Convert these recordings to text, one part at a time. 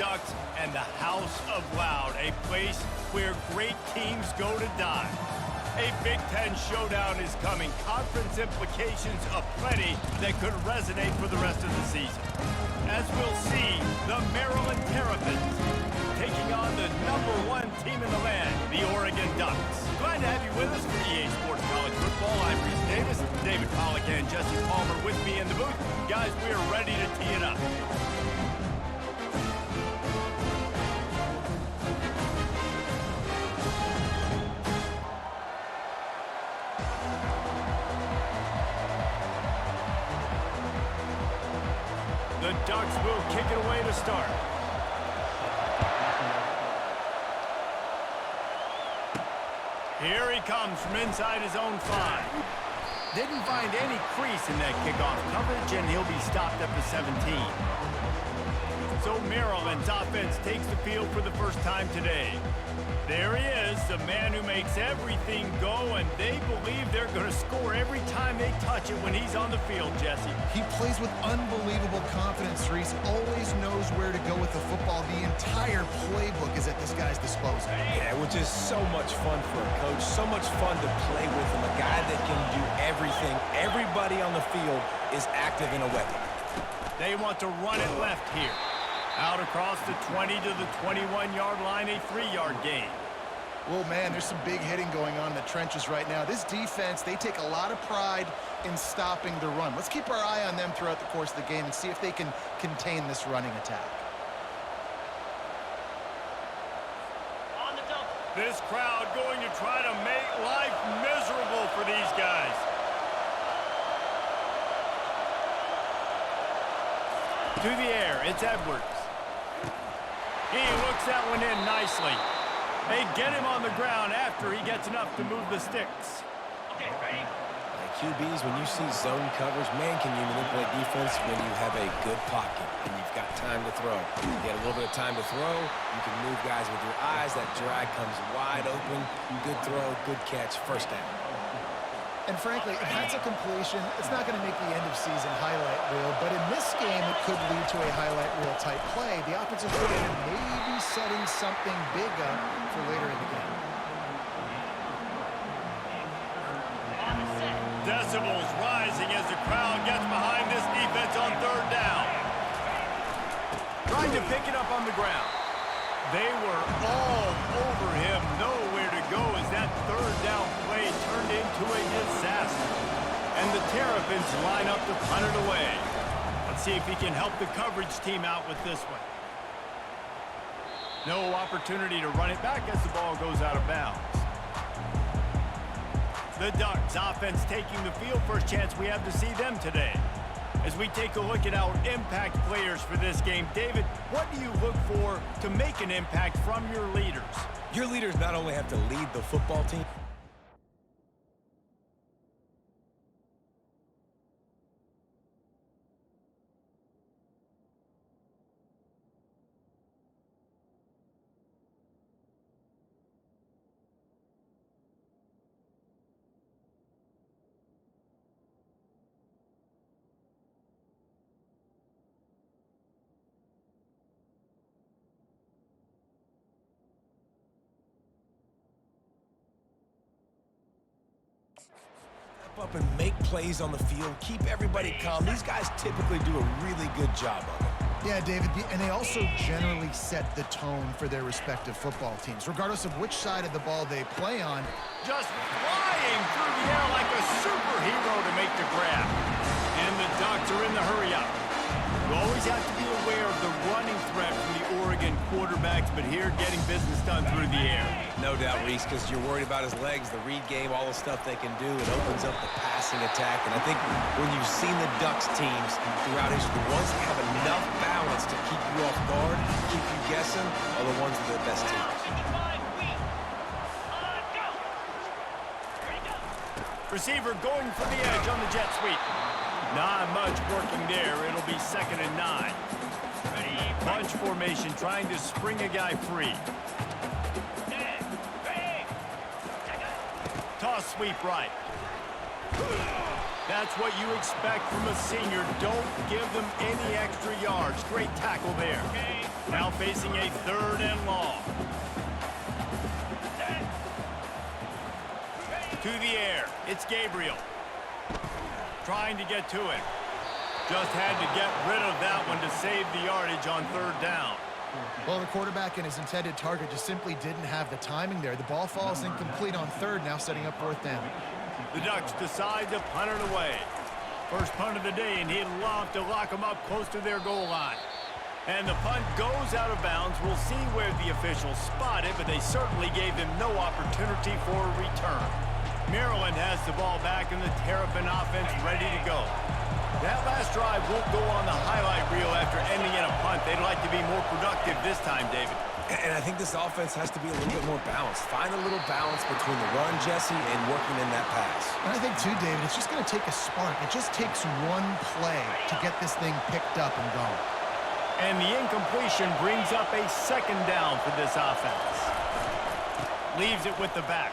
Ducks and the House of Loud, a place where great teams go to die. A Big Ten showdown is coming. Conference implications aplenty that could resonate for the rest of the season. As we'll see, the Maryland Terrapins taking on the #1 team in the land, the Oregon Ducks. Glad to have you with us for EA Sports College Football. I'm Reese Davis, David Pollack and Jesse Palmer with me in the booth. Guys, we are ready to tee it up. The Ducks will kick it away to start. Here he comes from inside his own 5. Didn't find any crease in that kickoff coverage, and he'll be stopped at the 17. So Maryland's offense takes the field for the first time today. There he is, the man who makes everything go, and they believe they're going to score every time they touch it when he's on the field, Jesse. He plays with unbelievable confidence, Reese. Always knows where to go with the football. The entire playbook is at this guy's disposal. Yeah, which is so much fun for a coach, so much fun to play with him, a guy that can do everything. Everybody on the field is active in a weapon. They want to run it left here. Out across the 20 to the 21-yard line, a 3-yard gain. Well, man, there's some big hitting going on in the trenches right now. This defense, they take a lot of pride in stopping the run. Let's keep our eye on them throughout the course of the game and see if they can contain this running attack. This crowd going to try to make life miserable for these guys. To the air, it's Edwards. He looks that one in nicely. They get him on the ground after he gets enough to move the sticks. Okay, ready? Like QBs, when you see zone coverage, man, can you manipulate defense when you have a good pocket and you've got time to throw. You get a little bit of time to throw, you can move guys with your eyes, that drag comes wide open, good throw, good catch, first down. And frankly, if that's a completion, it's not going to make the end-of-season highlight reel. But in this game, it could lead to a highlight reel type play. The offensive coordinator may be setting something big up for later in the game. Decibels rising as the crowd gets behind this defense on 3rd down. Trying to pick it up on the ground. They were all over him, nowhere to go as that 3rd down play turned into a disaster. And the Terrapins line up to punt it away. Let's see if he can help the coverage team out with this one. No opportunity to run it back as the ball goes out of bounds. The Ducks offense taking the field, first chance we have to see them today. As we take a look at our impact players for this game, David, what do you look for to make an impact from your leaders? Your leaders not only have to lead the football team, up and make plays on the field, keep everybody calm. These guys typically do a really good job of it. Yeah, David, and they also generally set the tone for their respective football teams, regardless of which side of the ball they play on. Just flying through the air like a superhero to make the grab. And the Ducks are in the hurry up. You always have to be aware of the running threat from the Oregon quarterbacks, but here getting business done through the air. No doubt, Reese, because you're worried about his legs, the read game, all the stuff they can do. It opens up the passing attack. And I think when you've seen the Ducks teams throughout history, the ones that have enough balance to keep you off guard, keep you guessing, are the ones that are the best teams. Receiver going for the edge on the jet sweep. Not much working there. It'll be 2nd and 9. Bunch formation trying to spring a guy free. Toss sweep right. That's what you expect from a senior. Don't give them any extra yards. Great tackle there. Now facing a 3rd and long. To the air. It's Gabriel. Trying to get to it. Just had to get rid of that one to save the yardage on 3rd down. Well, the quarterback and his intended target just simply didn't have the timing there. The ball falls incomplete on 3rd, now setting up 4th down. The Ducks decide to punt it away. First punt of the day, and he'd love to lock them up close to their goal line. And the punt goes out of bounds. We'll see where the officials spot it, but they certainly gave him no opportunity for a return. Maryland has the ball back, and the Terrapin offense ready to go. That last drive won't go on the highlight reel after ending in a punt. They'd like to be more productive this time, David. And I think this offense has to be a little bit more balanced. Find a little balance between the run, Jesse, and working in that pass. And I think, too, David, it's just going to take a spark. It just takes one play to get this thing picked up and going. And the incompletion brings up a 2nd down for this offense. Leaves it with the back.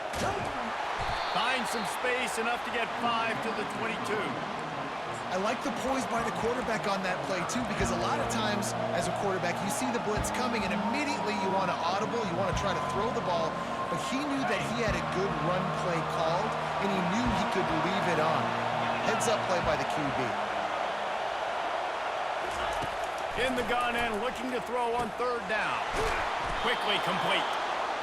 Finds some space, enough to get 5 to the 22. I like the poise by the quarterback on that play, too, because a lot of times as a quarterback, you see the blitz coming, and immediately you want to audible, you want to try to throw the ball, but he knew that he had a good run play called, and he knew he could leave it on. Heads-up play by the QB. In the gun and looking to throw on 3rd down. Quickly complete.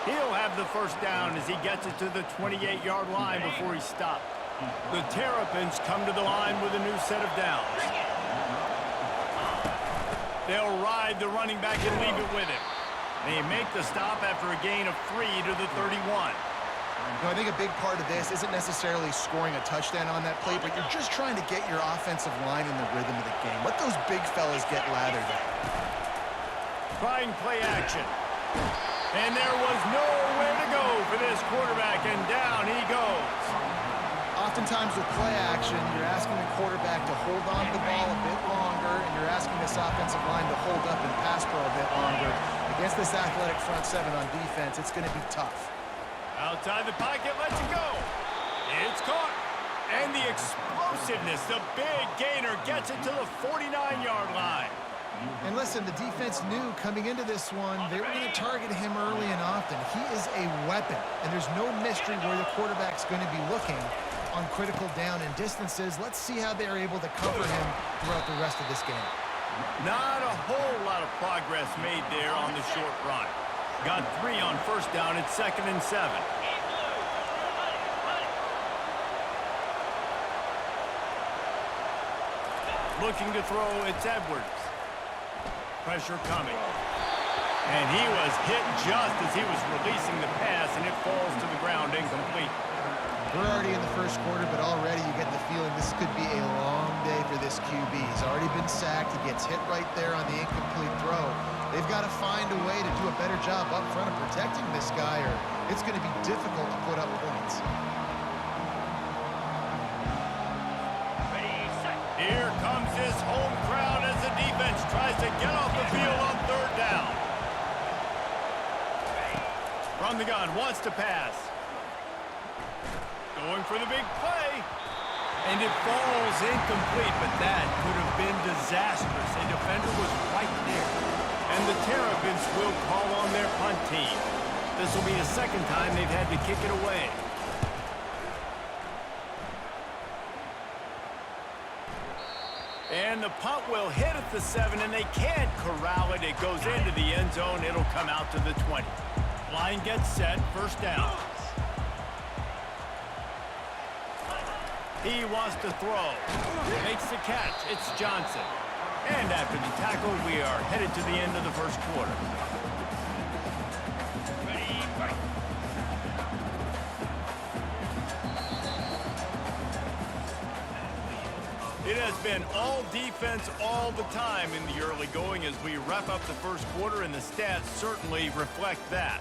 He'll have the 1st down as he gets it to the 28-yard line before he stopped. The Terrapins come to the line with a new set of downs. They'll ride the running back and leave it with him. They make the stop after a gain of 3 to the 31. You know, I think a big part of this isn't necessarily scoring a touchdown on that play, but you're just trying to get your offensive line in the rhythm of the game. Let those big fellas get lathered. Trying play action. And there was nowhere to go for this quarterback, and down he goes. Oftentimes with play action, you're asking the quarterback to hold on to the ball a bit longer, and you're asking this offensive line to hold up and pass pro a bit longer. Against this athletic front 7 on defense, it's going to be tough. Outside the pocket, lets it go. It's caught. And the explosiveness, the big gainer gets it to the 49-yard line. And listen, the defense knew coming into this one, they were going to target him early and often. He is a weapon, and there's no mystery where the quarterback's going to be looking on critical down and distances. Let's see how they're able to cover him throughout the rest of this game. Not a whole lot of progress made there on the short run. Got 3 on 1st down. It's 2nd and 7. Looking to throw, it's Edwards. Pressure coming. And he was hit just as he was releasing the pass, and it falls to the ground incomplete. We're already in the first quarter, but already you get the feeling this could be a long day for this QB. He's already been sacked. He gets hit right there on the incomplete throw. They've got to find a way to do a better job up front of protecting this guy, or it's going to be difficult to put up points. Here comes his home crowd as the defense tries to get off the field on 3rd down. From the gun, wants to pass. Going for the big play. And it falls incomplete, but that could have been disastrous. A defender was right there. And the Terrapins will call on their punt team. This will be the 2nd time they've had to kick it away. And the punt will hit at the 7, and they can't corral it. It goes into the end zone. It'll come out to the 20. Line gets set, 1st down. He wants to throw. Makes the catch. It's Johnson. And after the tackle, we are headed to the end of the first quarter. It has been all defense all the time in the early going as we wrap up the first quarter, and the stats certainly reflect that.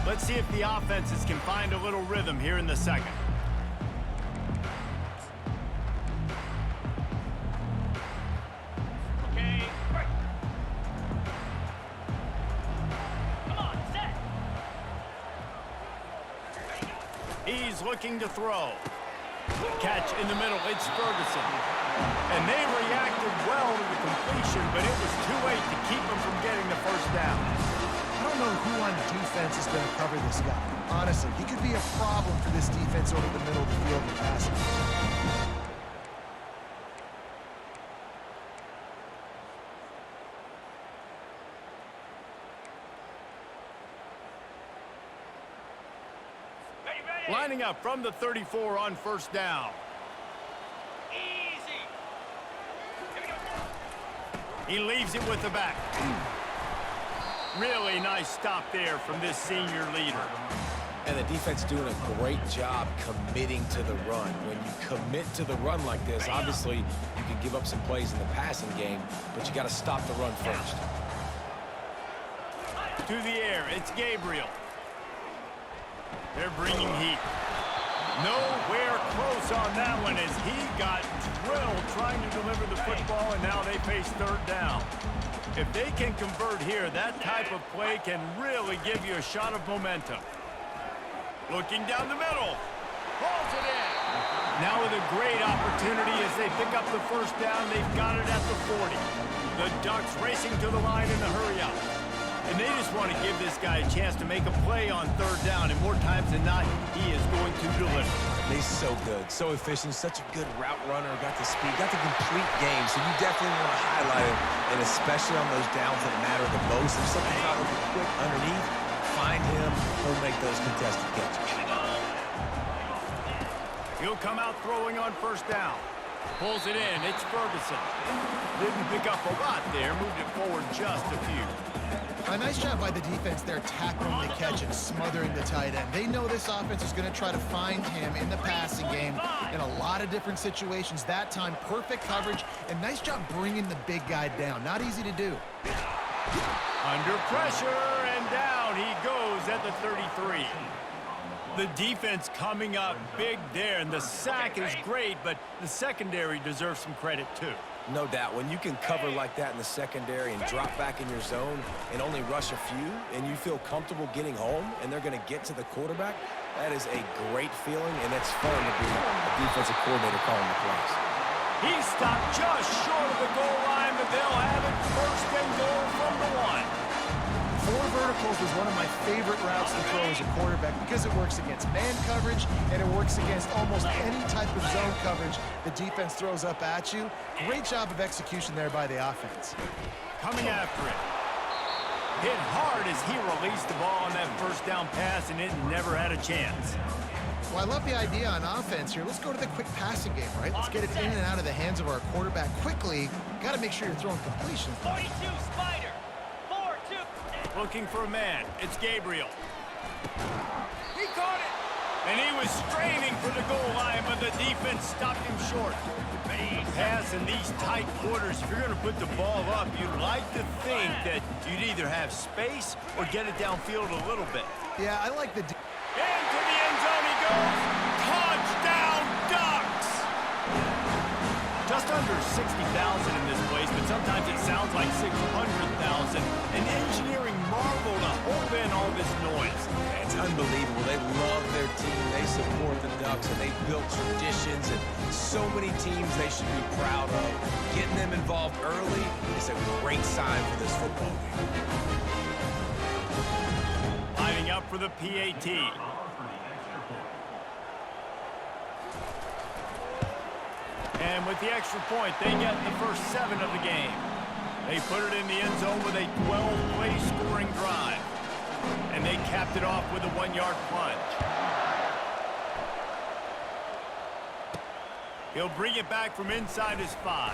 Let's see if the offenses can find a little rhythm here in the 2nd. Okay, break. Come on, set. He's looking to throw. Catch in the middle. It's Ferguson. And they reacted well to the completion, but it was too late to keep him from getting the first down. I don't know who on defense is going to cover this guy. Honestly, he could be a problem for this defense over the middle of the field in passing. Lining up from the 34 on first down. Easy. He leaves it with the back. Really nice stop there from this senior leader. And the defense doing a great job committing to the run. When you commit to the run like this, obviously you can give up some plays in the passing game, but you got to stop the run first. To the air, it's Gabriel. They're bringing heat. Nowhere close on that one as he got drilled trying to deliver the football, and now they face third down. If they can convert here, that type of play can really give you a shot of momentum. Looking down the middle. Pulls it in. Now with a great opportunity as they pick up the first down. They've got it at the 40. The Ducks racing to the line in the hurry-up. And they just want to give this guy a chance to make a play on third down, and more times than not, he is going to deliver. He's so good, so efficient, such a good route runner, got the speed, got the complete game, so you definitely want to highlight him, and especially on those downs that matter the most. If something got a little quick underneath, find him, he'll make those contested catches. He'll come out throwing on first down. Pulls it in, it's Ferguson. Didn't pick up a lot there, moved it forward just a few. A nice job by the defense there tackling the catch and smothering the tight end. They know this offense is going to try to find him in the passing game in a lot of different situations. That time, perfect coverage, and nice job bringing the big guy down. Not easy to do. Under pressure, and down he goes at the 33. The defense coming up big there, and the sack is great, but the secondary deserves some credit too. No doubt. When you can cover like that in the secondary and drop back in your zone and only rush a few, and you feel comfortable getting home, and they're going to get to the quarterback, that is a great feeling, and it's fun to be a defensive coordinator calling the plays. He stopped just short of the goal line, but they'll have it first and goal from the 1. Four verticals was one of my favorite routes to throw as a quarterback because it works against man coverage and it works against almost any type of zone coverage the defense throws up at you. Great job of execution there by the offense. Coming after it. Hit hard as he released the ball on that first down pass, and it never had a chance. Well, I love the idea on offense here. Let's go to the quick passing game, right? Let's get it in and out of the hands of our quarterback quickly. Got to make sure you're throwing completions. 42 Spider. 4-2. Looking for a man. It's Gabriel. He caught it. And he was straining for the goal line, but the defense stopped him short. Pass in these tight quarters. If you're going to put the ball up, you'd like to think that you'd either have space or get it downfield a little bit. Yeah, I like the... Into the end zone he goes. Touchdown, Ducks! Just under 60,000 in this place, but sometimes it sounds like 600,000. An engineering marvel to hold in all this noise. It's unbelievable. They love their team. They support the Ducks, and they've built traditions, and so many teams they should be proud of. Getting them involved early is a great sign for this football game. Lining up for the PAT. And with the extra point, they get the first 7 of the game. They put it in the end zone with a 12-play scoring drive. And they capped it off with a 1-yard plunge. He'll bring it back from inside his 5.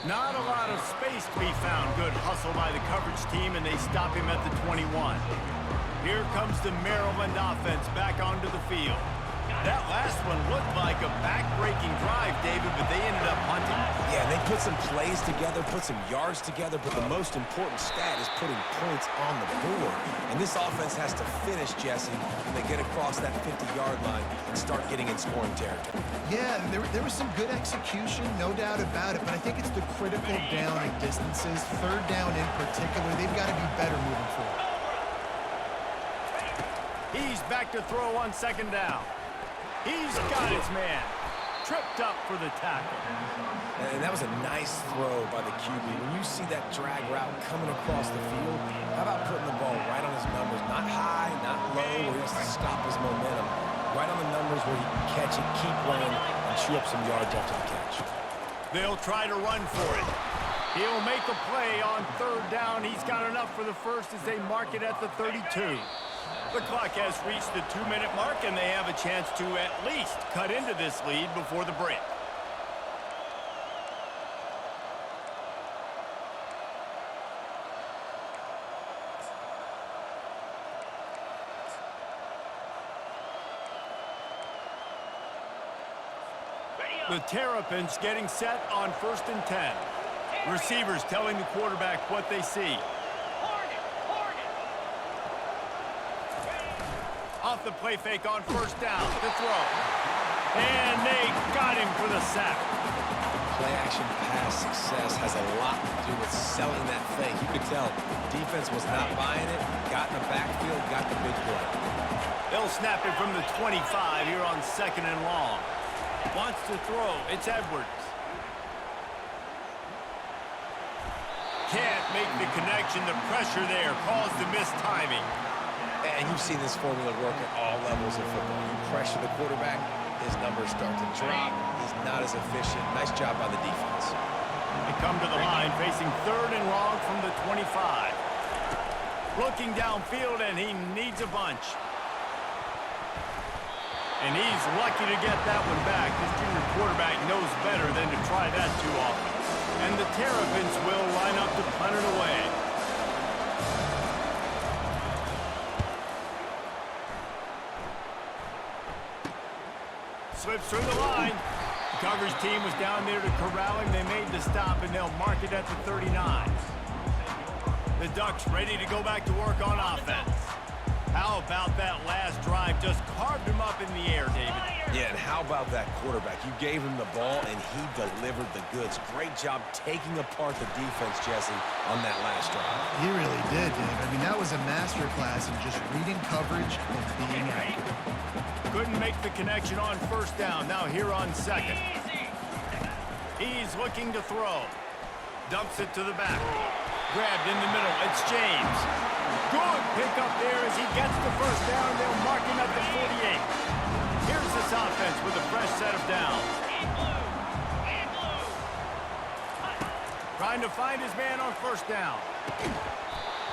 Not a lot of space to be found. Good hustle by the coverage team, and they stop him at the 21. Here comes the Maryland offense back onto the field. That last one looked like a back-breaking drive, David, but they ended up punting. Yeah, they put some plays together, put some yards together, but the most important stat is putting points on the board. And this offense has to finish, Jesse, when they get across that 50-yard line and start getting in scoring territory. Yeah, there was some good execution, no doubt about it, but I think it's the critical down and distances, third down in particular. They've got to be better moving forward. He's back to throw on second down. He's got his man. Tripped up for the tackle. And that was a nice throw by the QB. When you see that drag route coming across the field, how about putting the ball right on his numbers? Not high, not low, where he has to stop his momentum. Right on the numbers where he can catch it, keep running, and chew up some yards after the catch. They'll try to run for it. He'll make a play on third down. He's got enough for the first as they mark it at the 32. The clock has reached the 2-minute mark, and they have a chance to at least cut into this lead before the break. The Terrapins getting set on 1st and 10. Receivers telling the quarterback what they see. Off the play fake on 1st down to throw. And they got him for the sack. Play action pass success has a lot to do with selling that fake. You could tell defense was not buying it, got in the backfield, got the big play. They'll snap it from the 25 here on 2nd and long. Wants to throw. It's Edwards. Can't make the connection. The pressure there caused the missed timing. And you've seen this formula work at all levels of football. You pressure the quarterback, his numbers start to drop. He's not as efficient. Nice job by the defense. They come to the line facing 3rd and long from the 25. Looking downfield, and he needs a bunch. And he's lucky to get that one back. This junior quarterback knows better than to try that too often. And the Terrapins will line up to punt it away. Slips through the line. The coverage team was down there to corral him. They made the stop, and they'll mark it at the 39. The Ducks ready to go back to work on offense. How about that last drive? Just carved him up in the air, David. Yeah, and how about that quarterback? You gave him the ball, and he delivered the goods. Great job taking apart the defense, Jesse, on that last drive. He really did, Dave. I mean, that was a masterclass in just reading coverage and being accurate. Couldn't make the connection on 1st down. Now here on 2nd. He's looking to throw. Dumps it to the back. Grabbed in the middle. It's James. Good pick up there as he gets the 1st down. They'll mark him at the 48. Here's this offense with a fresh set of downs. Trying to find his man on 1st down.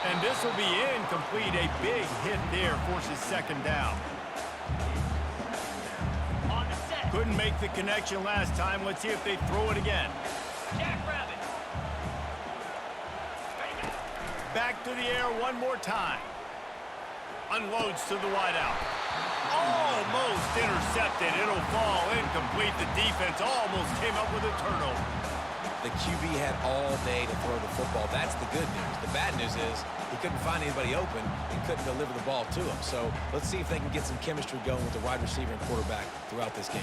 And this will be incomplete. A big hit there forces 2nd down. Couldn't make the connection last time. Let's see if they throw it again. Back to the air one more time. Unloads to the wideout. Almost intercepted. It'll fall incomplete. The defense almost came up with a turnover. The QB had all day to throw the football. That's the good news. The bad news is he couldn't find anybody open and couldn't deliver the ball to him. So let's see if they can get some chemistry going with the wide receiver and quarterback throughout this game.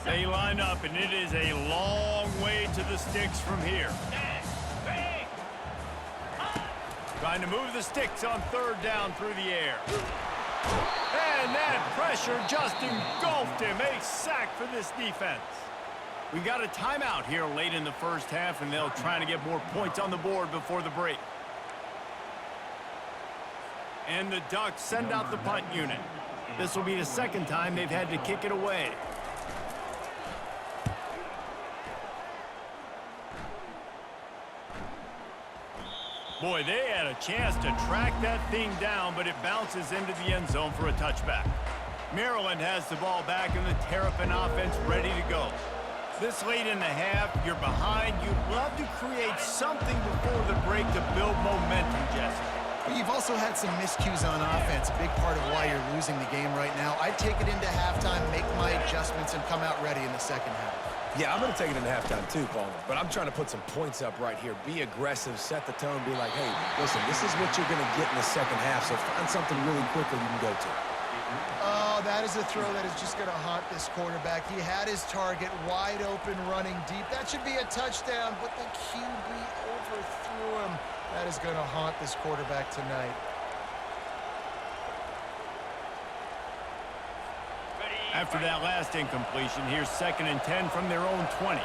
They line up, and it is a long way to the sticks from here. Trying to move the sticks on 3rd down through the air. And that pressure just engulfed him. A sack for this defense. We've got a timeout here late in the 1st half, and they'll try to get more points on the board before the break. And the Ducks send out the punt unit. This will be the 2nd time they've had to kick it away. Boy, they had a chance to track that thing down, but it bounces into the end zone for a touchback. Maryland has the ball back, and the Terrapin offense ready to go. This late in the half, you're behind. You'd love to create something before the break to build momentum, Jesse. But you've also had some miscues on offense, a big part of why you're losing the game right now. I'd take it into halftime, make my adjustments, and come out ready in the 2nd half. Yeah, I'm going to take it into halftime too, Palmer. But I'm trying to put some points up right here. Be aggressive, set the tone, be like, hey, listen, this is what you're going to get in the 2nd half, so find something really quickly you can go to. Oh, that is a throw that is just going to haunt this quarterback. He had his target wide open, running deep. That should be a touchdown, but the QB overthrew him. That is going to haunt this quarterback tonight. After that last incompletion, here's 2nd and 10 from their own 20.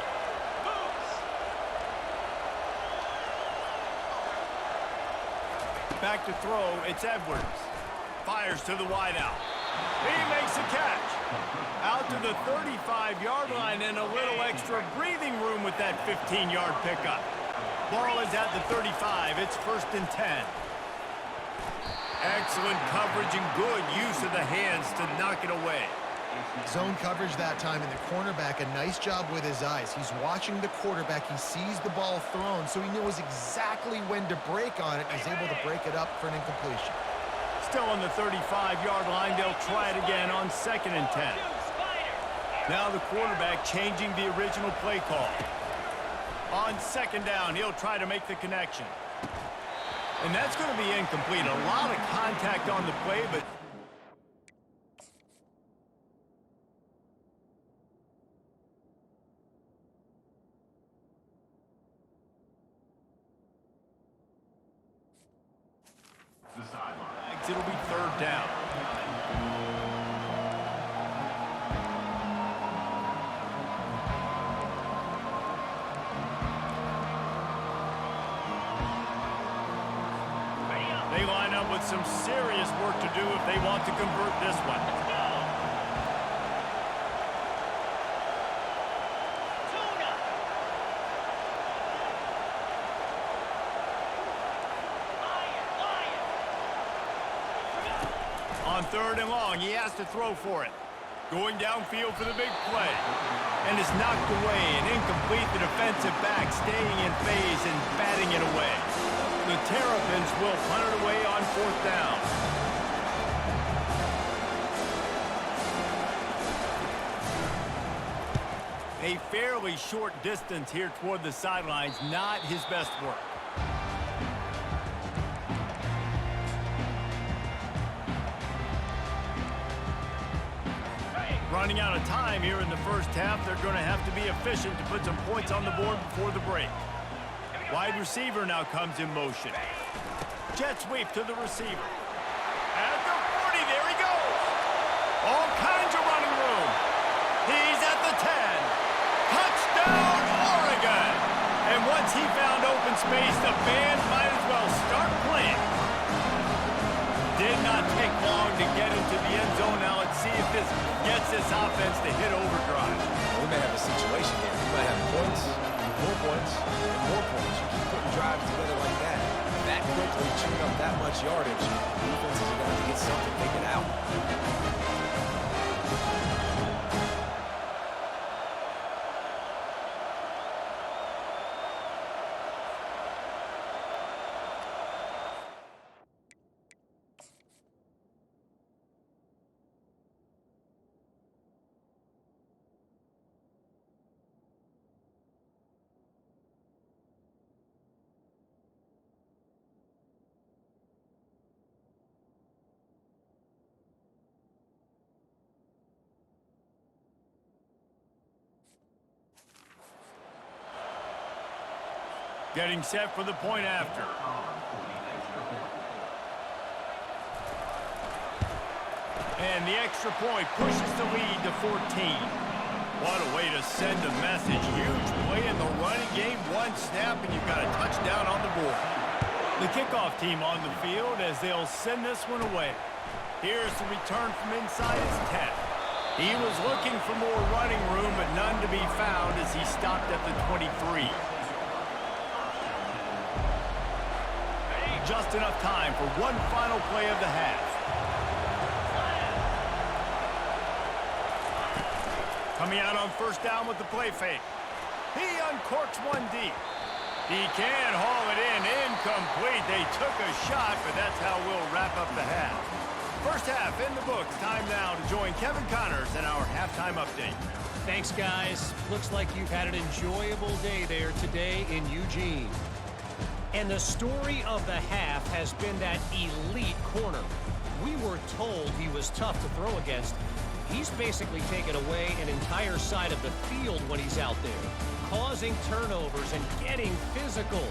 Back to throw, it's Edwards. Fires to the wideout. He makes a catch. Out to the 35-yard line and a little extra breathing room with that 15-yard pickup. Ball is at the 35. It's 1st and 10. Excellent coverage and good use of the hands to knock it away. Zone coverage that time, and the cornerback, a nice job with his eyes. He's watching the quarterback. He sees the ball thrown, so he knows exactly when to break on it. He's able to break it up for an incompletion. Still on the 35-yard line. They'll try it again on 2nd and 10. Now the quarterback changing the original play call. On 2nd down, he'll try to make the connection. And that's going to be incomplete. A lot of contact on the play, but it'll be 3rd down. They line up with some serious work to do if they want to convert this one. On 3rd and long, he has to throw for it. Going downfield for the big play. And it's knocked away and incomplete. The defensive back staying in phase and batting it away. The Terrapins will punt it away on 4th down. A fairly short distance here toward the sidelines. Not his best work. Running out of time here in the first half. They're going to have to be efficient to put some points on the board before the break. Wide receiver now comes in motion. Jet sweep to the receiver. At the 40, there he goes. All kinds of running room. He's at the 10. Touchdown, Oregon. And once he found open space, the band might as well start playing. Did not take long to get into the end zone. Now let's see if this gets this offense to hit overdrive. We may have a situation here. We might have points, more points, and more points. You keep putting drives together like that quickly, chewing up that much yardage, defenses are going to have to get something figured out. Getting set for the point after. And the extra point pushes the lead to 14. What a way to send a message. Huge play in the running game. One snap and you've got a touchdown on the board. The kickoff team on the field as they'll send this one away. Here's the return from inside his 10. He was looking for more running room, but none to be found as he stopped at the 23. Just enough time for one final play of the half. Coming out on 1st down with the play fake. He uncorks one deep. He can haul it in. Incomplete. They took a shot, but that's how we'll wrap up the half. First half in the books. Time now to join Kevin Connors in our halftime update. Thanks, guys. Looks like you've had an enjoyable day there today in Eugene. And the story of the half has been that elite corner. we were told he was tough to throw against, he's basically taken away an entire side of the field when he's out there, causing turnovers and getting physical.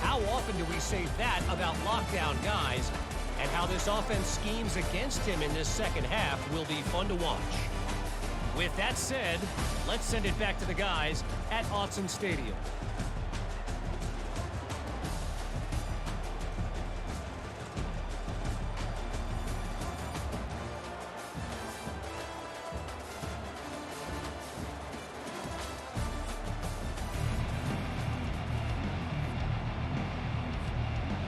How often do we say that about lockdown guys? And how this offense schemes against him in this second half will be fun to watch. With that said, let's send it back to the guys at Autzen Stadium.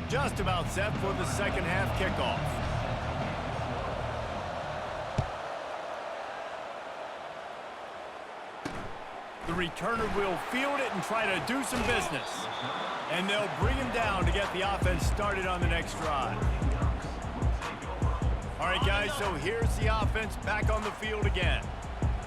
Just about set for the second half kickoff. The returner will field it and try to do some business. And they'll bring him down to get the offense started on the next drive. All right, guys, so here's the offense back on the field again.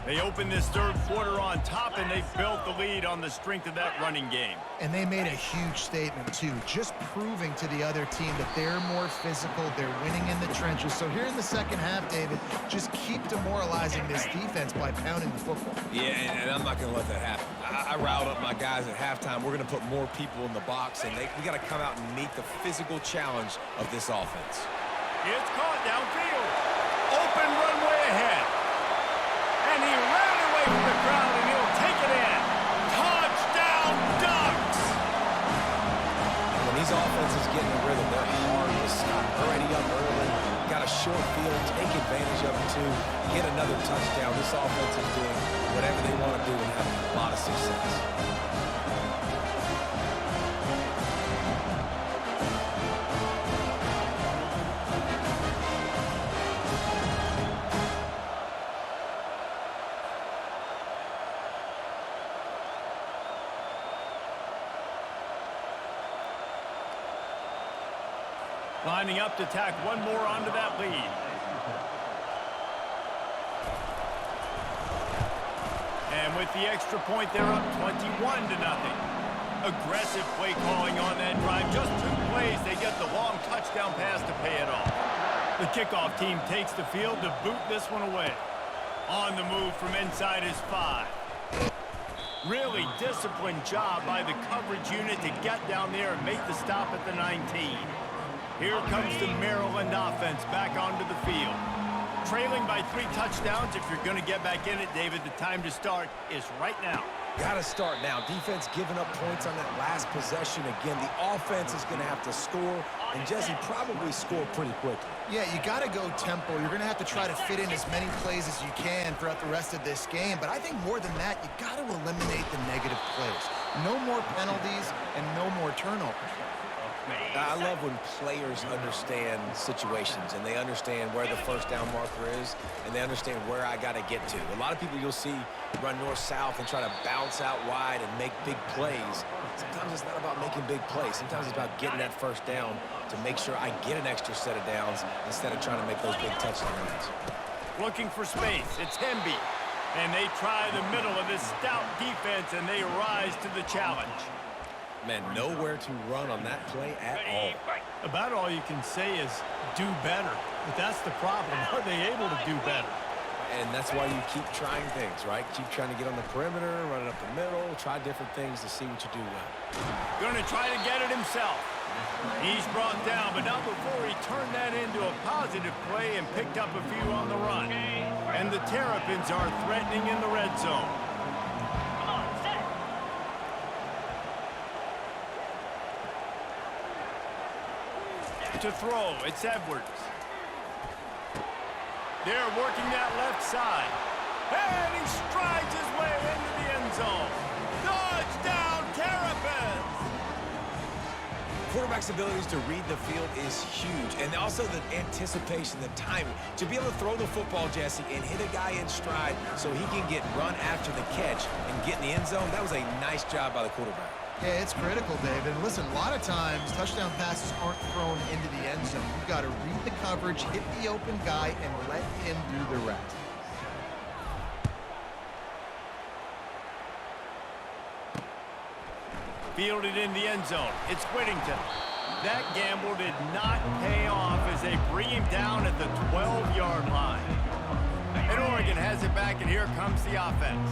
They opened this third quarter on top, and they built the lead on the strength of that running game. And they made a huge statement, too, just proving to the other team that they're more physical, they're winning in the trenches. So here in the second half, David, just keep demoralizing this defense by pounding the football. Yeah, and I'm not going to let that happen. I riled up my guys at halftime. We're going to put more people in the box, and we got to come out and meet the physical challenge of this offense. It's caught downfield. Open runway ahead. And he ran away from the crowd, and he'll take it in. Touchdown, Ducks! When these offenses get in the rhythm, they're hard to stop. Already up early, got a short field, take advantage of it too, get another touchdown. This offense is doing whatever they want to do and having a lot of success. Lining up to tack one more onto that lead. And with the extra point, they're up 21-0. Aggressive play calling on that drive. Just 2 plays, they get the long touchdown pass to pay it off. The kickoff team takes the field to boot this one away. On the move from inside his 5. Really disciplined job by the coverage unit to get down there and make the stop at the 19. Here comes the Maryland offense back onto the field. Trailing by 3 touchdowns. If you're going to get back in it, David, the time to start is right now. Got to start now. Defense giving up points on that last possession. Again, the offense is going to have to score, and Jesse probably score pretty quickly. Yeah, you got to go tempo. You're going to have to try to fit in as many plays as you can throughout the rest of this game. But I think more than that, you got to eliminate the negative plays. No more penalties and no more turnovers. I love when players understand situations and they understand where the first down marker is and they understand where I got to get to. A lot of people you'll see run north-south and try to bounce out wide and make big plays. Sometimes it's not about making big plays. Sometimes it's about getting that first down to make sure I get an extra set of downs instead of trying to make those big touchdowns. Looking for space. It's Hemby. And they try the middle of this stout defense, and they rise to the challenge. Man, nowhere to run on that play at all. About all you can say is do better. But that's the problem. Are they able to do better? And that's why you keep trying things, right? Keep trying to get on the perimeter, run it up the middle, try different things to see what you do well. Going to try to get it himself. He's brought down, but not before he turned that into a positive play and picked up a few on the run. And the Terrapins are threatening in the red zone. To throw, it's Edwards. They're working that left side. And he strides his way into the end zone. Touchdown, Terrapins! Quarterback's abilities to read the field is huge. And also the anticipation, the timing. To be able to throw the football, Jesse, and hit a guy in stride so he can get run after the catch and get in the end zone, that was a nice job by the quarterback. Yeah, it's critical, David. Listen, a lot of times touchdown passes aren't thrown into the end zone. You've got to read the coverage, hit the open guy, and let him do the rest. Fielded in the end zone. It's Whittington. That gamble did not pay off as they bring him down at the 12-yard line. And Oregon has it back, and here comes the offense.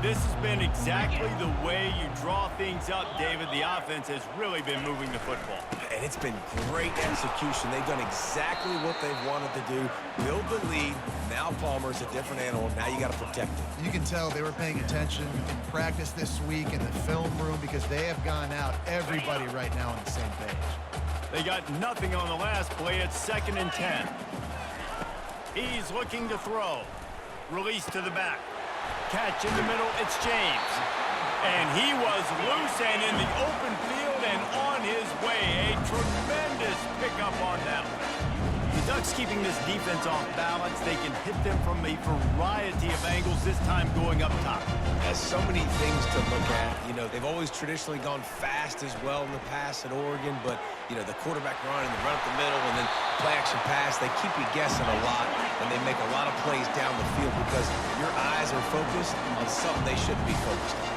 This has been exactly the way you draw things up, David. The offense has really been moving the football. And it's been great execution. They've done exactly what they've wanted to do. Build the lead. Now Palmer's a different animal. Now you got to protect it. You can tell they were paying attention in practice this week in the film room because they have gone out, everybody right now on the same page. They got nothing on the last play. It's 2nd and 10. He's looking to throw. Release to the back. Catch in the middle, it's James. And he was loose and in the open field and on his way. A tremendous pickup on that one. The Ducks keeping this defense off balance. They can hit them from a variety of angles, this time going up top. Has so many things to look at. You know, they've always traditionally gone fast as well in the past at Oregon, but, you know, the quarterback run and the run up the middle and then play action pass, they keep you guessing a lot, and they make a lot of plays down the field because your eyes are focused on something they shouldn't be focused on.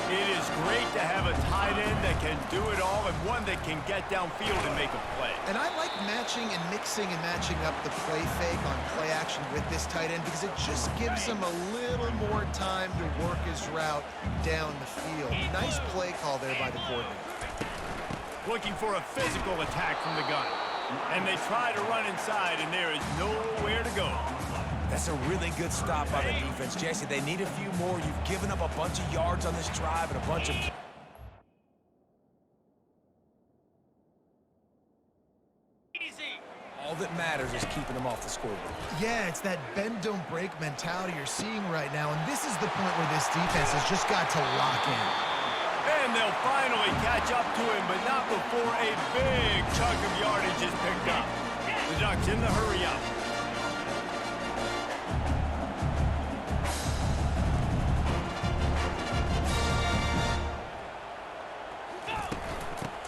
It is great to have a tight end that can do it all and one that can get downfield and make a play. And I like matching and mixing and matching up the play fake on play action with this tight end because it just gives him a little more time to work his route down the field. Nice play call there by the coordinator. Looking for a physical attack from the gun. And they try to run inside, and there is nowhere to go. That's a really good stop by the defense, Jesse. They need a few more. You've given up a bunch of yards on this drive and a bunch of... Easy. All that matters is keeping them off the scoreboard. Yeah, it's that bend, don't break mentality you're seeing right now, and this is the point where this defense has just got to lock in. And they'll finally catch up to him, but not before a big chunk of yardage is picked up. The Ducks in the hurry up.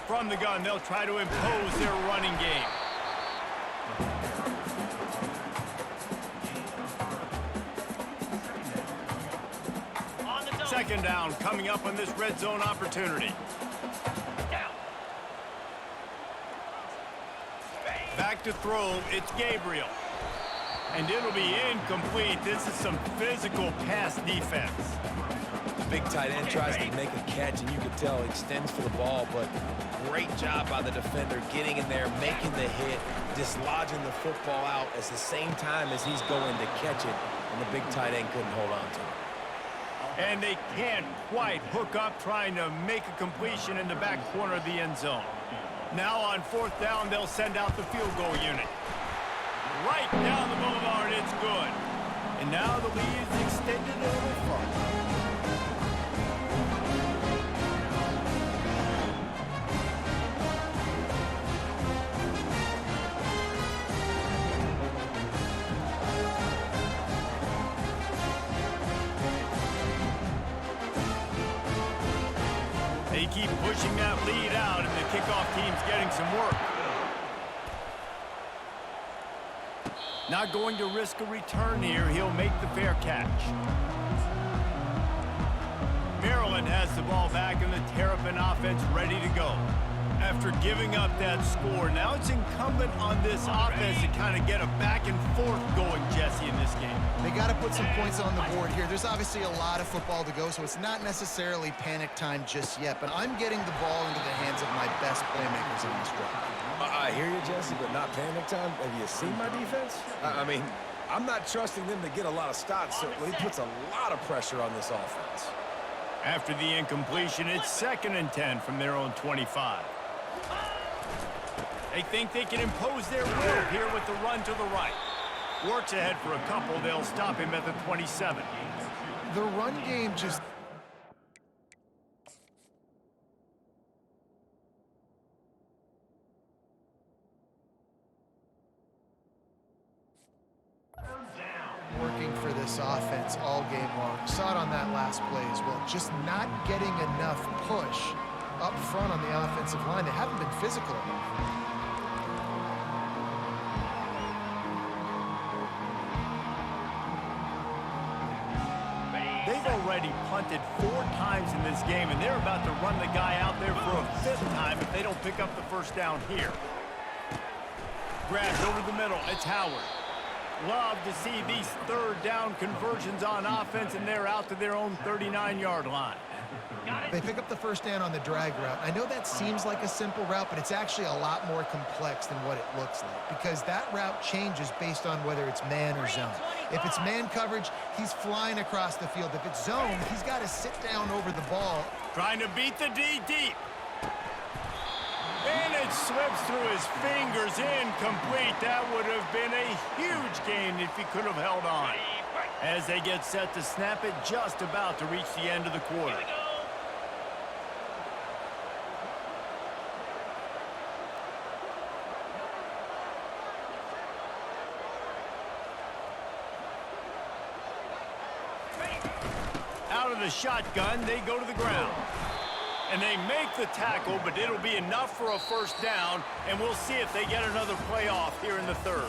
From the gun, they'll try to impose their running game. Second down coming up on this red zone opportunity. Back to throw, it's Gabriel. And it'll be incomplete. This is some physical pass defense. The big tight end tries to make a catch, and you can tell extends for the ball, but great job by the defender getting in there, making the hit, dislodging the football out at the same time as he's going to catch it, and the big tight end couldn't hold on to it. And they can't quite hook up trying to make a completion in the back corner of the end zone. Now on 4th down, they'll send out the field goal unit. Right down the boulevard, it's good. And now the lead is extended a little further. They keep pushing that lead out, and the kickoff team's getting some work. Not going to risk a return here. He'll make the fair catch. Maryland has the ball back, and the Terrapin offense ready to go. After giving up that score, now it's incumbent on this offense to kind of get a back and forth going, Jesse, in this game. They got to put some points on the board here. There's obviously a lot of football to go, so it's not necessarily panic time just yet, but I'm getting the ball into the hands of my best playmakers in this drive. I hear you, Jesse, but not panic time. Have you seen my defense? I mean, I'm not trusting them to get a lot of stops, so it puts a lot of pressure on this offense. After the incompletion, it's 2nd and 10 from their own 25. They think they can impose their will here with the run to the right. Works ahead for a couple. They'll stop him at the 27. The run game just... working for this offense all game long. Saw it on that last play as well. Just not getting enough push up front on the offensive line. They haven't been physical enough. They go right already punted 4 times in this game, and they're about to run the guy out there for a 5th time if they don't pick up the first down here. Grabs over the middle. It's Howard. Love to see these 3rd down conversions on offense, and they're out to their own 39-yard line. They pick up the first down on the drag route. I know that seems like a simple route, but it's actually a lot more complex than what it looks like because that route changes based on whether it's man or zone. If it's man coverage, he's flying across the field. If it's zone, he's got to sit down over the ball. Trying to beat the D deep. And it slips through his fingers, incomplete. That would have been a huge gain if he could have held on. As they get set to snap it, just about to reach the end of the quarter. Out of the shotgun, they go to the ground. And they make the tackle, but it'll be enough for a first down, and we'll see if they get another play off here in the 3rd.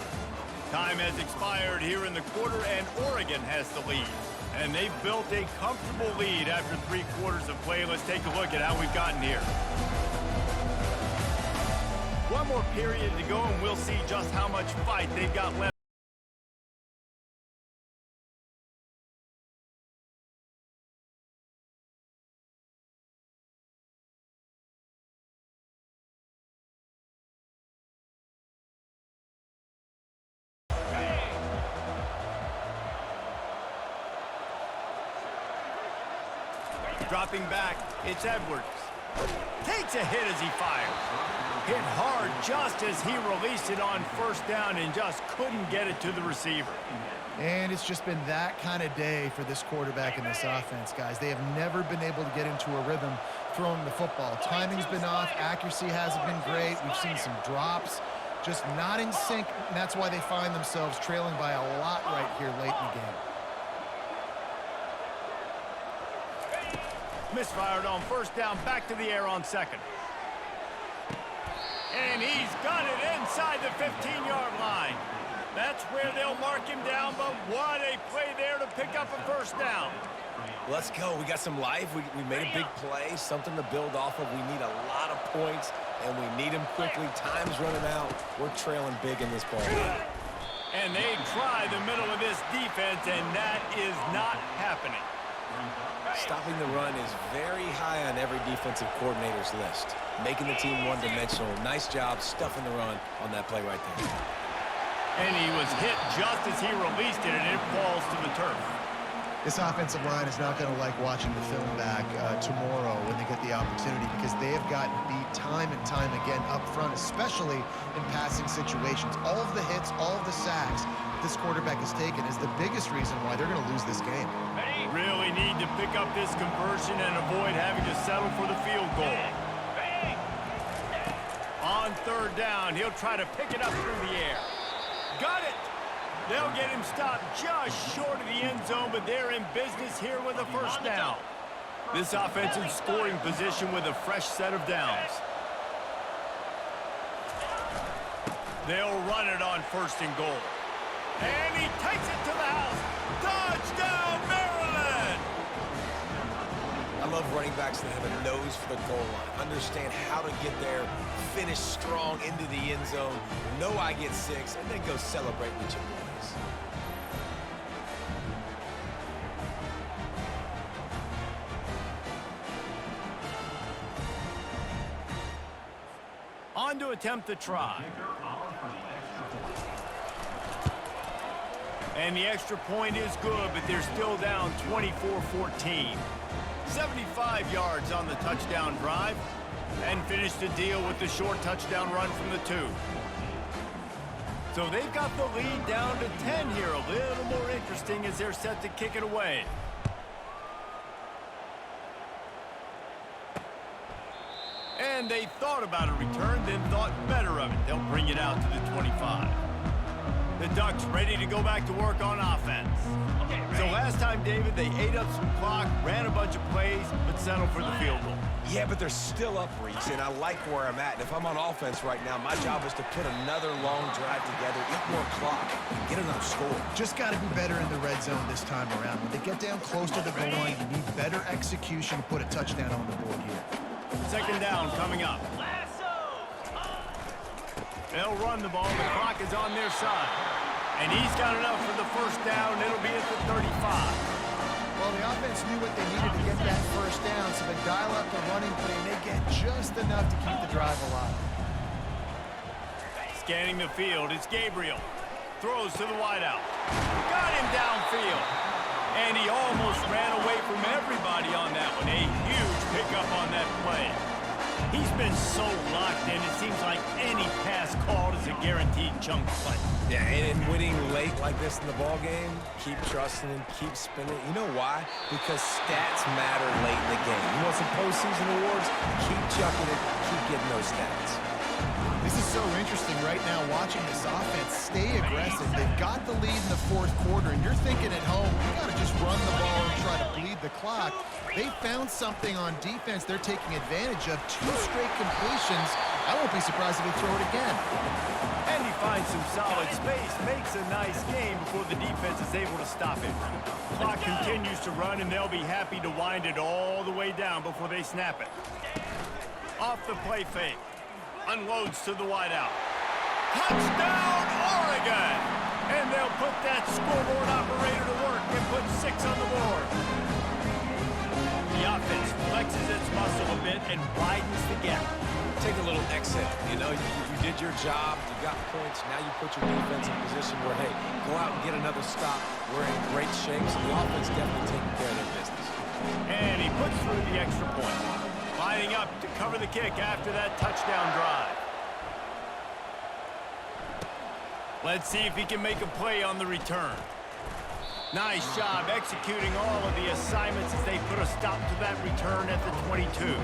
Time has expired here in the quarter, and Oregon has the lead. And they've built a comfortable lead after 3 quarters of play. Let's take a look at how we've gotten here. One more period to go, and we'll see just how much fight they've got left. Dropping back, it's Edwards. Takes a hit as he fires. Hit hard just as he released it on first down and just couldn't get it to the receiver. And it's just been that kind of day for this quarterback in this offense, guys. They have never been able to get into a rhythm throwing the football. Timing's been off. Accuracy hasn't been great. We've seen some drops. Just not in sync, and that's why they find themselves trailing by a lot right here late in the game. Misfired on first down, back to the air on 2nd. And he's got it inside the 15-yard line. That's where they'll mark him down, but what a play there to pick up a first down. Let's go. We got some life. We made a big play, something to build off of. We need a lot of points, and we need them quickly. Time's running out. We're trailing big in this ball game. And they try the middle of this defense, and that is not happening. Stopping the run is very high on every defensive coordinator's list. Making the team one-dimensional. Nice job stuffing the run on that play right there. And he was hit just as he released it, and it falls to the turf. This offensive line is not going to like watching the film back tomorrow when they get the opportunity because they have gotten beat time and time again up front, especially in passing situations. All of the hits, all of the sacks this quarterback has taken is the biggest reason why they're going to lose this game. Really need to pick up this conversion and avoid having to settle for the field goal. On 3rd down, he'll try to pick it up through the air. Got it! They'll get him stopped just short of the end zone, but they're in business here with a first down. This offense in scoring position with a fresh set of downs. They'll run it on 1st and goal. And he takes it to the house. Touchdown, Maryland! I love running backs that have a nose for the goal line. Understand how to get there, finish strong into the end zone, know I get 6, and then go celebrate with your boys. On to attempt the try. And the extra point is good, but they're still down 24-14. 75 yards on the touchdown drive, and finished the deal with the short touchdown run from the 2. So they've got the lead down to 10 here. A little more interesting as they're set to kick it away. And they thought about a return, then thought better of it. They'll bring it out to the 25. The Ducks ready to go back to work on offense. So last time, David, they ate up some clock, ran a bunch of plays, but settled for the field goal. Yeah, but they're still up, Reese, and I like where I'm at. And if I'm on offense right now, my job is to put another long drive together, eat more clock, and get another score. Just got to be better in the red zone this time around. When they get down close to the goal line, you need better execution to put a touchdown on the board here. Second down coming up. They'll run the ball. The clock is on their side. And he's got enough for the first down. It'll be at the 35. Well, the offense knew what they needed to get that first down, so they dial up the running play, and they get just enough to keep the drive alive. Scanning the field, it's Gabriel. Throws to the wideout. Got him downfield. And he almost ran away from everybody on that one. A huge pickup on that play. He's been so locked in, it seems like any pass called is a guaranteed chunk play. Yeah, and winning late like this in the ball game, keep trusting and keep spinning. You know why? Because stats matter late in the game. You want some postseason awards? Keep chucking it, keep getting those stats. This is so interesting right now watching this offense stay aggressive. They've got the lead in the fourth quarter, and you're thinking at home, you got to just run the ball and try to bleed the clock. They found something on defense they're taking advantage of. 2 straight completions. I won't be surprised if they throw it again. And he finds some solid space, makes a nice game before the defense is able to stop it. Clock continues to run, and they'll be happy to wind it all the way down before they snap it. Off the play fake. Unloads to the wideout. Touchdown, Oregon! And they'll put that scoreboard operator to work and put 6 on the board. The offense flexes its muscle a bit and widens the gap. Take a little exhale. You know, you did your job, you got points, now you put your defense in a position where, hey, go out and get another stop. We're in great shape, so the offense definitely taking care of their business. And he puts through the extra point. Lining up to cover the kick after that touchdown drive. Let's see if he can make a play on the return. Nice job executing all of the assignments as they put a stop to that return at the 22.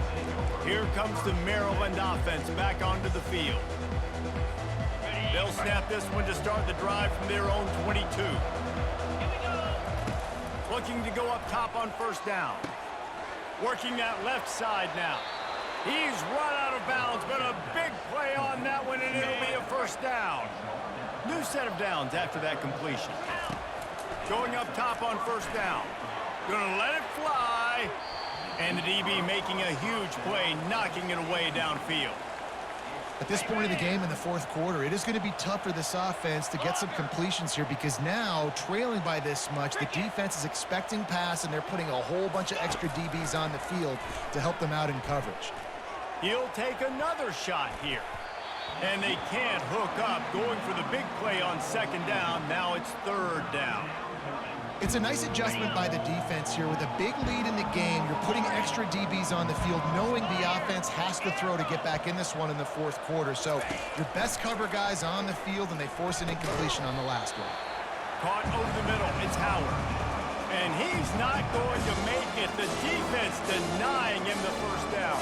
Here comes the Maryland offense back onto the field. They'll snap this one to start the drive from their own 22. Looking to go up top on first down. Working that left side now. He's run out of bounds, but a big play on that one, and it'll be a first down. New set of downs after that completion. Going up top on first down. Gonna let it fly. And the DB making a huge play, knocking it away downfield. At this point of the game in the fourth quarter, it is going to be tough for this offense to get some completions here because now, trailing by this much, the defense is expecting pass, and they're putting a whole bunch of extra DBs on the field to help them out in coverage. He'll take another shot here. And they can't hook up, going for the big play on second down. Now it's third down. It's a nice adjustment by the defense here. With a big lead in the game, you're putting extra DBs on the field, knowing the offense has to throw to get back in this one in the fourth quarter. So your best cover guys on the field, and they force an incompletion on the last one. Caught over the middle, it's Howard. And he's not going to make it. The defense denying him the first down.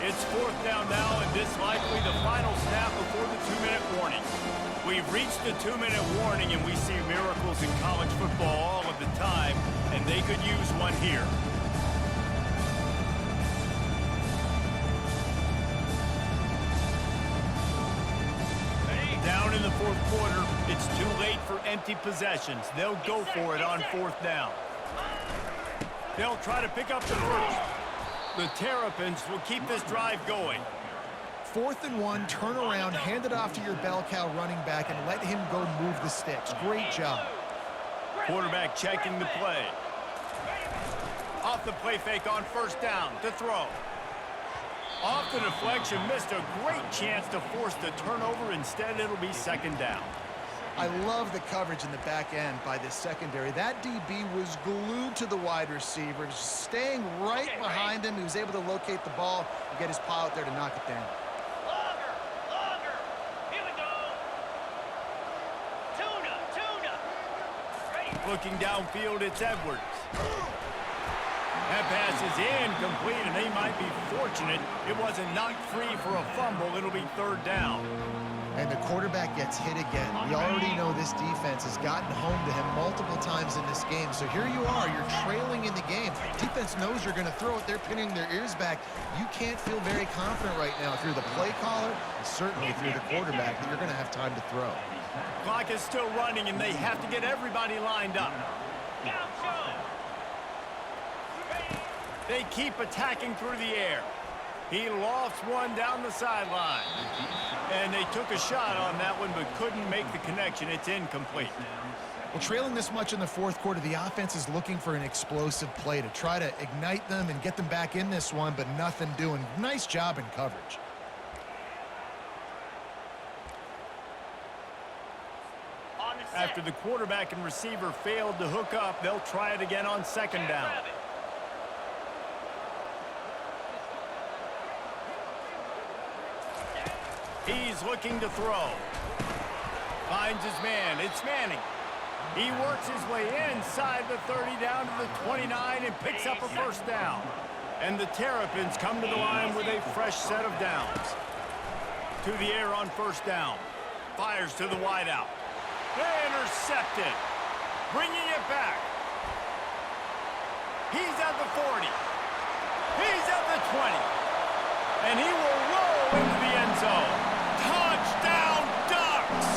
It's fourth down now, and this likely the final snap before the 2-minute warning. We've reached the 2-minute warning, and we see miracles in college football all of the time, and they could use one here. Down in the fourth quarter, it's too late for empty possessions. They'll go for it on fourth down. They'll try to pick up the first. The Terrapins will keep this drive going. 4th and 1, turn around, hand it off to your bell cow running back, and let him go move the sticks. Great job. Quarterback checking the play. Off the play fake on first down to throw. Off the deflection, missed a great chance to force the turnover. Instead, it'll be second down. I love the coverage in the back end by this secondary. That DB was glued to the wide receiver, just staying right behind him. He was able to locate the ball and get his paw out there to knock it down. Longer. Here we go. Tuna. Ready. Looking downfield, it's Edwards. That pass is incomplete, and they might be fortunate it wasn't knocked free for a fumble. It'll be third down. And the quarterback gets hit again. We already know this defense has gotten home to him multiple times in this game. So here you are, you're trailing in the game. Defense knows you're going to throw it. They're pinning their ears back. You can't feel very confident right now if you're the play caller, and certainly if you're the quarterback, that you're going to have time to throw. Clock is still running, and they have to get everybody lined up. They keep attacking through the air. He lofts one down the sideline. And they took a shot on that one, but couldn't make the connection. It's incomplete. Well, trailing this much in the fourth quarter, the offense is looking for an explosive play to try to ignite them and get them back in this one, but nothing doing. Nice job in coverage. After the quarterback and receiver failed to hook up, they'll try it again on second down. He's looking to throw. Finds his man. It's Manning. He works his way inside the 30 down to the 29 and picks up a first down. And the Terrapins come to the line with a fresh set of downs. To the air on first down. Fires to the wideout. Intercepted. Bringing it back. He's at the 40. He's at the 20. And he will roll into the end zone. Touchdown, Ducks!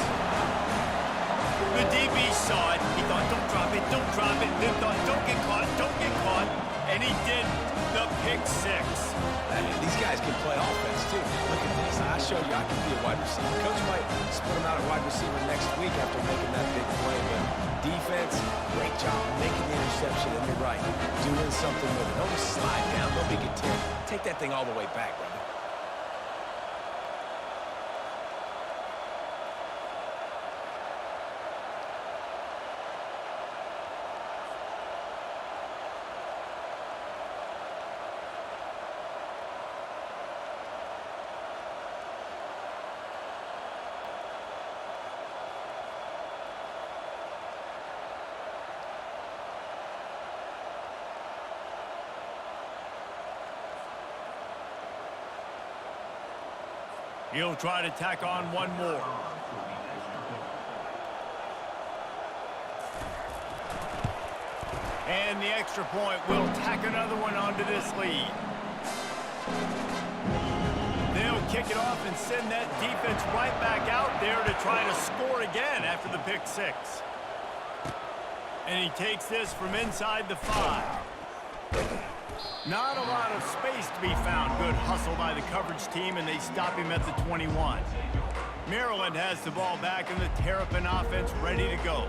The DB saw it. He thought, don't drop it, don't drop it. Then thought, don't get caught, don't get caught. And he did the pick six. These guys can play offense, too. Look at this. I showed you I can be a wide receiver. Coach might split him out at wide receiver next week after making that big play. But defense, great job making the interception. And you're right, doing something with it. Don't just slide down. Don't be content. Take that thing all the way back, brother. He'll try to tack on one more. And the extra point will tack another one onto this lead. They'll kick it off and send that defense right back out there to try to score again after the pick six. And he takes this from inside the 5. Not a lot of space to be found. Good hustle by the coverage team, and they stop him at the 21. Maryland has the ball back, and the Terrapin offense ready to go.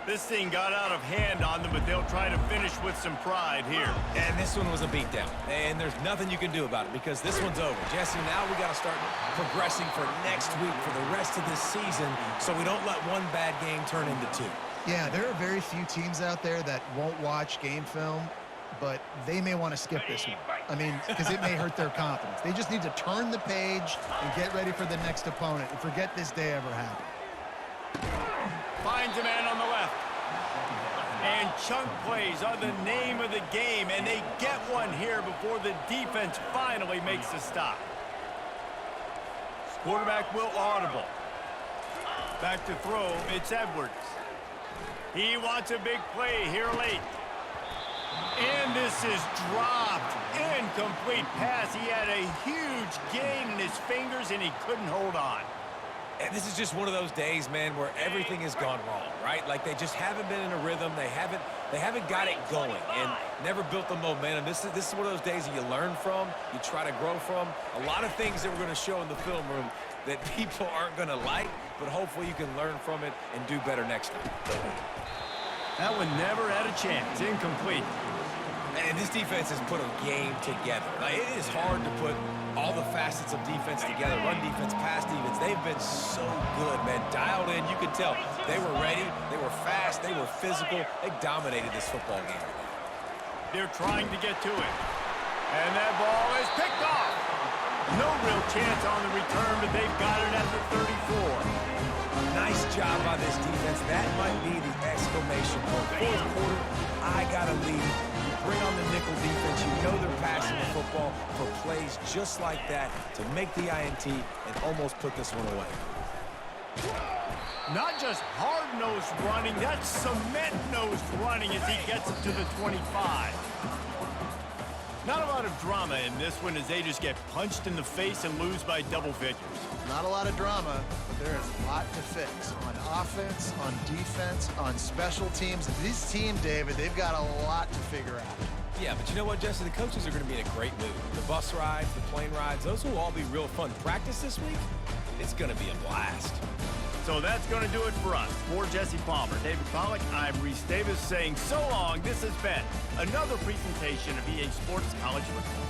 This thing got out of hand on them, but they'll try to finish with some pride here. And this one was a beatdown, and there's nothing you can do about it because this one's over. Jesse, now we got to start progressing for next week for the rest of this season so we don't let one bad game turn into two. Yeah, there are very few teams out there that won't watch game film, but they may want to skip this one. I mean, because it may hurt their confidence. They just need to turn the page and get ready for the next opponent and forget this day ever happened. Finds a man on the left. And chunk plays are the name of the game, and they get one here before the defense finally makes the stop. Quarterback will audible. Back to throw, it's Edwards. He wants a big play here late. And this is dropped. Incomplete pass. He had a huge gain in his fingers, and he couldn't hold on. And this is just one of those days, man, where everything has gone wrong, right? Like they just haven't been in a rhythm. They haven't got it going and never built the momentum. This is one of those days that you learn from, you try to grow from. A lot of things that we're going to show in the film room that people aren't going to like, but hopefully you can learn from it and do better next time. That one never had a chance. Incomplete. And this defense has put a game together. Like, it is hard to put all the facets of defense together. Run defense, pass defense. They've been so good, man. Dialed in. You could tell they were ready. They were fast. They were physical. They dominated this football game. They're trying to get to it. And that ball is picked off. No real chance on the return, but they've got it at the 34. Nice job by this defense. That might be the exclamation point. Fourth quarter, I got to lead. Bring on the nickel defense. You know they're passing the football for plays just like that to make the INT and almost put this one away. Not just hard-nosed running, that's cement-nosed running as he gets it to the 25. Not a lot of drama in this one as they just get punched in the face and lose by double figures. Not a lot of drama, but there is a lot to fix on offense, on defense, on special teams. This team, David, they've got a lot to figure out. Yeah, but you know what, Jesse? The coaches are going to be in a great mood. The bus rides, the plane rides, those will all be real fun. Practice this week, it's going to be a blast. So that's going to do it for us. For Jesse Palmer, David Pollack, I'm Reese Davis saying so long. This has been another presentation of EA Sports College Football.